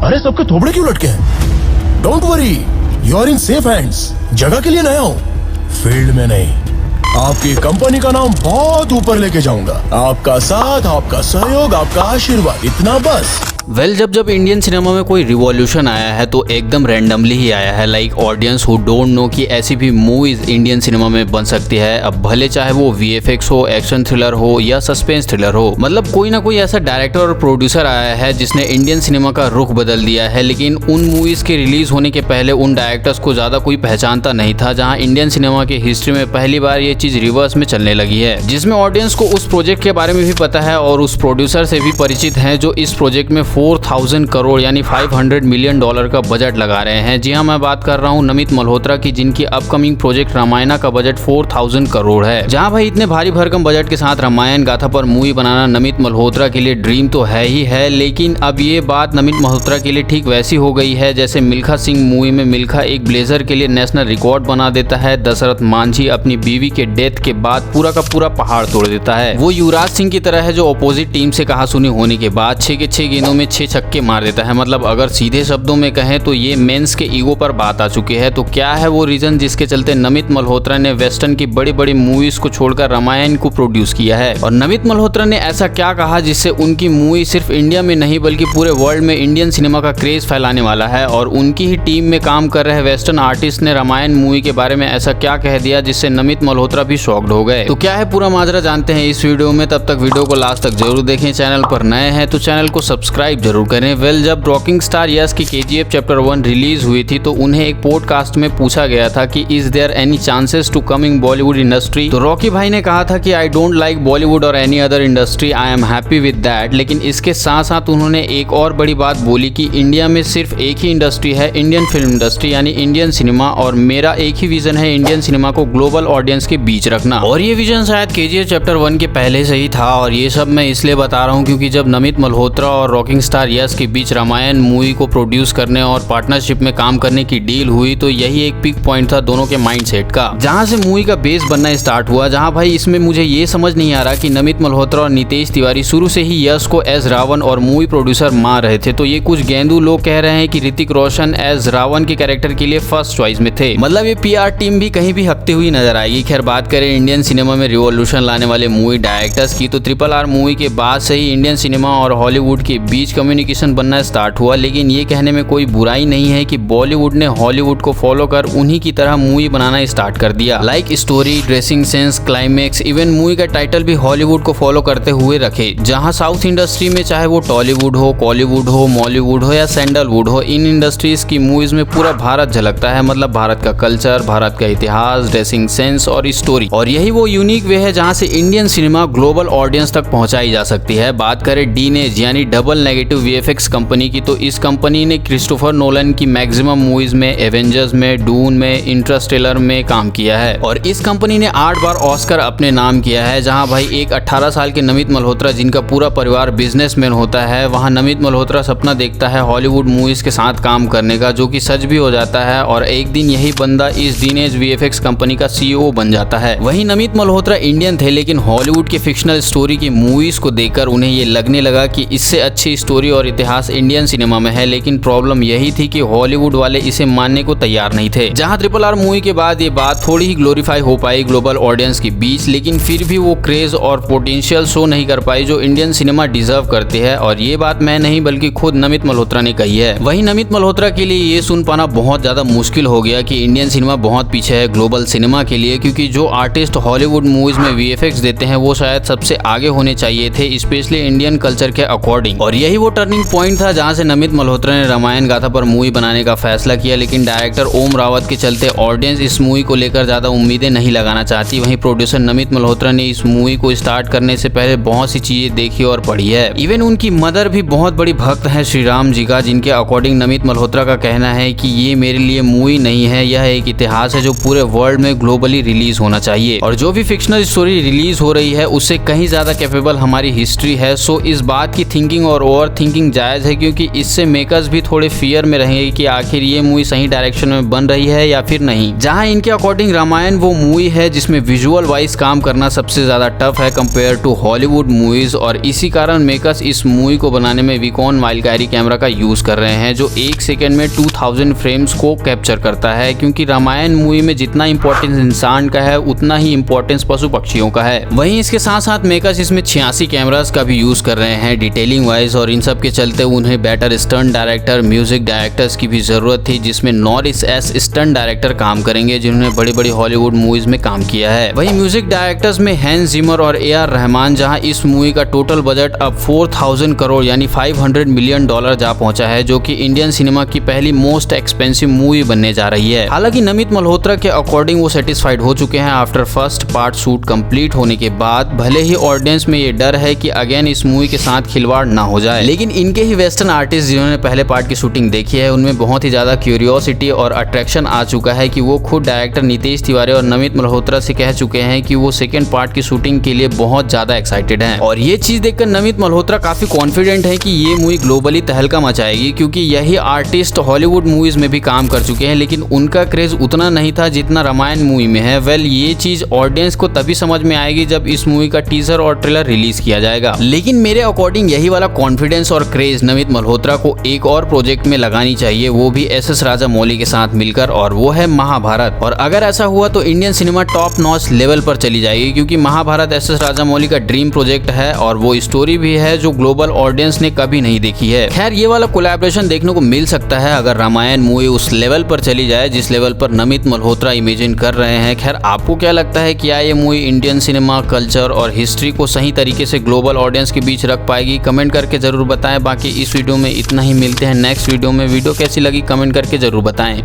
अरे सबके थोबड़े क्यों लटके हैं? Don't worry, you are in safe hands. जगह के लिए नया हूँ, फील्ड में नहीं। आपकी कंपनी का नाम बहुत ऊपर लेके जाऊंगा। आपका साथ, आपका सहयोग, आपका आशीर्वाद, इतना बस। जब इंडियन सिनेमा में कोई रिवॉल्यूशन आया है तो एकदम रैंडमली ही आया है। Like audience who don't know कि ऐसी भी मूवीज इंडियन सिनेमा में बन सकती है। अब भले चाहे वो VFX हो, एक्शन थ्रिलर हो या सस्पेंस थ्रिलर हो, मतलब कोई ना कोई ऐसा डायरेक्टर और प्रोड्यूसर आया है जिसने इंडियन सिनेमा का रुख बदल दिया है। लेकिन उन मूवीज के रिलीज होने के पहले उन डायरेक्टर्स को ज्यादा कोई पहचानता नहीं था, जहाँ इंडियन सिनेमा की हिस्ट्री में पहली बार ये चीज रिवर्स में चलने लगी है, जिसमें ऑडियंस को उस प्रोजेक्ट के बारे में भी पता है और उस प्रोड्यूसर से भी परिचित है जो इस प्रोजेक्ट में 4000 करोड़ यानी $500 मिलियन का बजट लगा रहे हैं। जी हाँ, मैं बात कर रहा हूँ नमित मल्होत्रा की, जिनकी अपकमिंग प्रोजेक्ट रामायणा का बजट 4000 करोड़ है। जहाँ भाई इतने भारी भरकम बजट के साथ रामायण गाथा पर मूवी बनाना नमित मल्होत्रा के लिए ड्रीम तो है ही है, लेकिन अब ये बात नमित मल्होत्रा के लिए ठीक वैसी हो गई है जैसे मिल्खा सिंह मूवी में मिल्खा एक ब्लेजर के लिए नेशनल रिकॉर्ड बना देता है। दशरथ मांझी अपनी बीवी के डेथ के बाद पूरा का पूरा पहाड़ तोड़ देता है। वो युवराज सिंह की तरह है जो अपोजिट टीम से कहा सुनी होने के बाद 6 के 6 गेंदों में 6 छक्के मार देता है। मतलब अगर सीधे शब्दों में कहें तो ये मेंस के ईगो पर बात आ चुकी है। तो क्या है वो रीजन जिसके चलते नमित मल्होत्रा ने वेस्टर्न की बड़ी बड़ी मूवीज को छोड़कर रामायण को प्रोड्यूस किया है? और नमित मल्होत्रा ने ऐसा क्या कहा जिससे उनकी मूवी सिर्फ इंडिया में नहीं बल्कि पूरे वर्ल्ड में इंडियन सिनेमा का क्रेज फैलाने वाला है? और उनकी ही टीम में काम कर रहे वेस्टर्न आर्टिस्ट ने रामायण मूवी के बारे में ऐसा क्या कह दिया जिससे नमित मल्होत्रा भी शॉक्ड हो गए? तो क्या है पूरा माजरा जानते हैं इस वीडियो में। तब तक वीडियो को लास्ट तक जरूर देखें। चैनल पर नए हैं तो चैनल को सब्सक्राइब जरूर करें। जब रॉकिंग स्टार यस की KGF चैप्टर 1 रिलीज हुई थी तो उन्हें एक पॉडकास्ट में पूछा गया था कि is there any chances to coming Bollywood industry? तो रॉकी भाई ने कहा था कि आई डोंट लाइक बॉलीवुड और any other industry, I am happy with that. लेकिन इसके साथ साथ उन्होंने एक और बड़ी बात बोली कि इंडिया में सिर्फ एक ही इंडस्ट्री है, इंडियन फिल्म इंडस्ट्री यानी इंडियन सिनेमा, और मेरा एक ही विजन है इंडियन सिनेमा को ग्लोबल ऑडियंस के बीच रखना। और ये विजन शायद KGF चैप्टर 1 के पहले से ही था। और ये सब मैं इसलिए बता रहा हूँ क्योंकि जब नमित मल्होत्रा और रॉकिंग स्टार यस के बीच रामायण मूवी को प्रोड्यूस करने और पार्टनरशिप में काम करने की डील हुई तो यही एक पिक पॉइंट था दोनों के माइंडसेट का, जहां से मूवी का बेस बनना स्टार्ट हुआ। जहां भाई इसमें मुझे ये समझ नहीं आ रहा कि नमित मल्होत्रा और नितेश तिवारी शुरू से ही यश को एज रावण और मूवी प्रोड्यूसर मान रहे थे। तो ये कुछ गेंदू लोग कह रहे हैं कि ऋतिक रोशन एज रावण के कैरेक्टर के लिए फर्स्ट चॉइस में थे। मतलब ये PR टीम भी कहीं भी हकती हुई नजर आएगी। खैर बात करें इंडियन सिनेमा में रिवॉल्यूशन लाने वाले मूवी डायरेक्टर्स की तो RRR मूवी के बाद से ही इंडियन सिनेमा और हॉलीवुड के बीच कम्युनिकेशन बनना स्टार्ट हुआ। लेकिन ये कहने में कोई बुराई नहीं है कि बॉलीवुड ने हॉलीवुड को फॉलो कर उन्हीं की तरह मूवी बनाना स्टार्ट कर दिया। Like story, dressing sense, climax, even movie का टाइटल भी हॉलीवुड को फॉलो करते हुए रखे। जहां साउथ इंडस्ट्री में चाहे वो टॉलीवुड हो, कॉलीवुड हो, मॉलीवुड हो या सैंडलवुड हो, इन इंडस्ट्रीज की मूवीज में पूरा भारत झलकता है। मतलब भारत का कल्चर, भारत का इतिहास, ड्रेसिंग सेंस और स्टोरी। और यही वो यूनिक वे है जहाँ से इंडियन सिनेमा ग्लोबल ऑडियंस तक पहुंचाई जा सकती है। बात करें डीनेज यानी डबल नेगेटिव VFX कंपनी की तो इस कंपनी ने क्रिस्टोफर नोलन की मैक्सिमम मूवीज में, एवेंजर्स में, डून में, इंटरस्टेलर में काम किया है। और इस कंपनी ने 8 बार ऑस्कर अपने नाम किया है। जहां भाई एक 18 साल के नमित मल्होत्रा जिनका पूरा परिवार बिजनेसमैन होता है, वहां नमित मल्होत्रा सपना देखता है हॉलीवुड मूवीज के साथ काम करने का, जो कि सच भी हो जाता है। और एक दिन यही बंदा इस डीनेज VFX कंपनी का CEO बन जाता है। वहीं नमित मल्होत्रा इंडियन थे लेकिन हॉलीवुड के फिक्शनल स्टोरी की मूवीज को देखकर उन्हें ये लगने लगा कि इससे अच्छी स्टोरी और इतिहास इंडियन सिनेमा में है। लेकिन प्रॉब्लम यही थी कि हॉलीवुड वाले इसे मानने को तैयार नहीं थे। जहां RRR मूवी के बाद ये बात थोड़ी ही ग्लोरीफाई हो पाई ग्लोबल ऑडियंस के बीच, लेकिन फिर भी वो क्रेज और पोटेंशियल शो नहीं कर पाई जो इंडियन सिनेमा डिजर्व करती है। और ये बात मैं नहीं बल्कि खुद नमित मल्होत्रा ने कही है। वहीं नमित मल्होत्रा के लिए ये सुन पाना बहुत ज्यादा मुश्किल हो गया कि इंडियन सिनेमा बहुत पीछे है ग्लोबल सिनेमा के लिए, क्योंकि जो आर्टिस्ट हॉलीवुड मूवीज में VFX देते हैं वो शायद सबसे आगे होने चाहिए थे, स्पेशली इंडियन कल्चर के अकॉर्डिंग। और यही वो टर्निंग पॉइंट था जहां से नमित मल्होत्रा ने रामायण गाथा पर मूवी बनाने का फैसला किया। लेकिन डायरेक्टर ओम रावत के चलते ऑडियंस इस मूवी को लेकर ज्यादा उम्मीदें नहीं लगाना चाहती। वहीं प्रोड्यूसर नमित मल्होत्रा ने इस मूवी को स्टार्ट करने से पहले बहुत सी चीजें देखी और पढ़ी है। इवन उनकी मदर भी बहुत बड़ी भक्त है श्री राम जी का, जिनके अकॉर्डिंग नमित मल्होत्रा का कहना है कि ये मेरे लिए मूवी नहीं है, यह एक इतिहास है जो पूरे वर्ल्ड में ग्लोबली रिलीज होना चाहिए। और जो भी फिक्शनल स्टोरी रिलीज हो रही है उससे कहीं ज्यादा कैपेबल हमारी हिस्ट्री है। सो इस बात की थिंकिंग और ओवर ओवर थिंकिंग जायज़ है, क्योंकि इससे मेकर्स भी थोड़े फियर में रहेंगे कि आखिर ये मूवी सही डायरेक्शन में बन रही है या फिर नहीं। जहां इनके अकॉर्डिंग रामायण वो मूवी है जिसमें विजुअल वाइज काम करना सबसे ज़्यादा टफ है कंपेयर टू हॉलीवुड मूवीज, और इसी कारण मेकर्स इस मूवी को बनाने में विकॉन वाइल्डकायरी कैमरा का यूज़ कर रहे हैं जो 1 सेकेंड में 2000 फ्रेम्स को कैप्चर करता है, क्योंकि रामायण मूवी में जितना इंपॉर्टेंस इंसान का है उतना ही इंपॉर्टेंस पशु पक्षियों का है। वहीं इसके साथ साथ मेकर्स इसमें 86 कैमरास का भी यूज कर रहे हैं डिटेलिंग वाइज, और इन सब के चलते उन्हें better stunt director, music directors की भी जरूरत थी, जिसमें नॉरिस एस स्टंट डायरेक्टर काम करेंगे जिन्होंने बड़ी बड़ी हॉलीवुड मूवीज में काम किया है। वहीं म्यूजिक डायरेक्टर्स में हैंस जिमर और AR रहमान, जहां इस मूवी का टोटल बजट अब 4000 करोड़ यानी $500 मिलियन जा पहुंचा है, जो कि इंडियन सिनेमा की पहली मोस्ट एक्सपेंसिव मूवी बनने जा रही है। हालांकि नमित मल्होत्रा के अकॉर्डिंग वो सेटिस्फाइड हो चुके हैं after first part shoot complete होने के बाद, भले ही ऑडियंस में ये डर है कि अगेन इस मूवी के साथ खिलवाड़ ना हो जाए। लेकिन इनके ही वेस्टर्न आर्टिस्ट जिन्होंने पहले पार्ट की शूटिंग देखी है उनमें बहुत ही ज्यादा क्यूरियोसिटी और अट्रैक्शन आ चुका है कि वो खुद डायरेक्टर नितेश तिवारी और नमित मल्होत्रा से कह चुके हैं कि वो सेकेंड पार्ट की शूटिंग के लिए बहुत ज्यादा एक्साइटेड हैं। और ये चीज देखकर नमित मल्होत्रा काफी कॉन्फिडेंट है कि ये मूवी ग्लोबली तहलका मचाएगी, क्योंकि यही आर्टिस्ट हॉलीवुड मूवीज में भी काम कर चुके हैं, लेकिन उनका क्रेज उतना नहीं था जितना रामायण मूवी में है। वेल, ये चीज ऑडियंस को तभी समझ में आएगी जब इस मूवी का टीजर और ट्रेलर रिलीज किया जाएगा। लेकिन मेरे अकॉर्डिंग यही वाला कॉन्फिडेंस और क्रेज नमित मल्होत्रा को एक और प्रोजेक्ट में लगानी चाहिए, वो भी SS राजामौली के साथ मिलकर, और वो है महाभारत। और अगर ऐसा हुआ तो Indian cinema top notch level पर चली जाएगी, क्योंकि महाभारत SS राजामौली का ड्रीम प्रोजेक्ट है और वो स्टोरी भी है जो ग्लोबल ऑडियंस ने कभी नहीं देखी है। खैर, ये वाला कोलैबोरेशन देखने को मिल सकता है अगर रामायण मूवी उस लेवल पर चली जाए जिस लेवल पर नमित मल्होत्रा इमेजिन कर रहे हैं। खैर, आपको क्या लगता है, क्या ये मूवी इंडियन सिनेमा कल्चर और हिस्ट्री को सही तरीके से ग्लोबल ऑडियंस के बीच रख पाएगी? कमेंट करके जरूर बताएं। बाकी इस वीडियो में इतना ही, मिलते हैं नेक्स्ट वीडियो में। वीडियो कैसी लगी कमेंट करके जरूर बताएं।